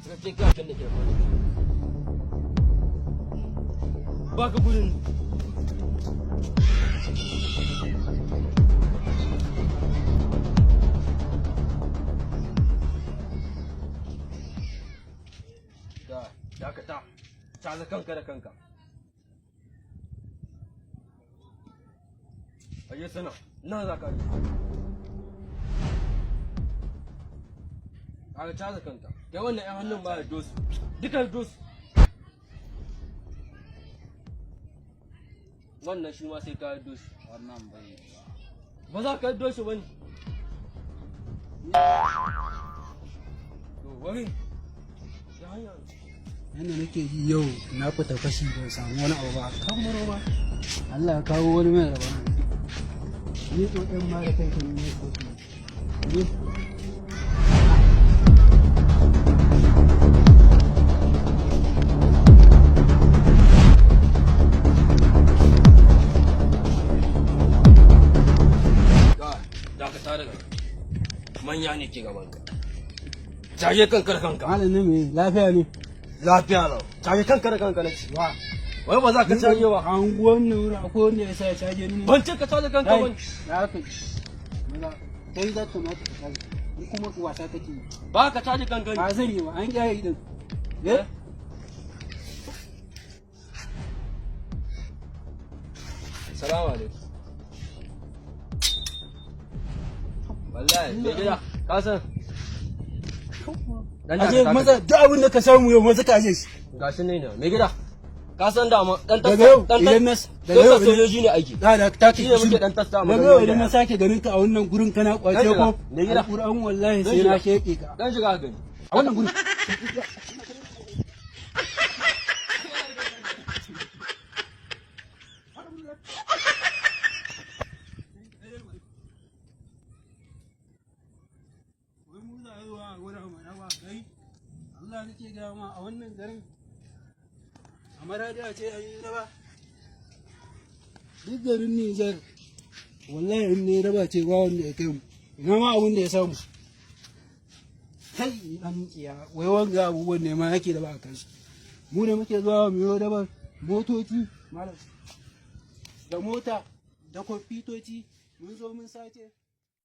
Sai ka kan da ke faru. Ba ka gudun. Dakata, caza kanka da kanka. Aje sana, nan za ka yi. Kaga caza kanka. Kai wannan 'yan hannun ba ya dosu. Dukan dosu. Wannan shi ma sai ka yi dosu. Wannan bai Ba za ka yi dosu ba ne. To, wani. Ya hanya. yanda nake ji yau na fita fashi ban samu wani abu ba kan maro ba Allah ya kawo wani mai rabana ni to ɗan ma da kai kan ne ko ni dakata daga manya ne ke gaban ka. Jaje kanka da kanka. malamin me lafiya ne Lafiya lau. Caje kanka da kanka na ci. Wai ba za ka caje ba. anguwan nan wuri akwai wanda ya sa ya caje ni Ban ce ka caje kanka ba. ya kai maza kai za ta mata ka caje ni kuma wasa take yi Ba ka caje kanka ne. ba zan yi ba an kiyaye idan eh Salamu alaikum. Wallahi, me gida, ka san? aje maza duk abin da ka samu yau maza ka aje shi Gashi ne ne, me gida. Ka san dama dan daga yau idan na daga yau sojoji ne aiki. da ta Shi ne muke dan tasta mu. daga yau idan na sake ganin ka a wannan gurin kana kwace ko me gida? Alquran wallahi sai na sheke ka Dan shiga gani. a wannan gurin Allah nake gaya ma a wannan garin a maradi a ce a yi raba duk garin Nijar wallahi in ne raba ce ba wanda ya kai mu ina ma abin da ya samu kai dan tsiya wai wanga abubuwan ne ma yake da ba kan shi mu ne muke zuwa mu yi raba motoci malam da mota da kwamfutoci mun zo mun sace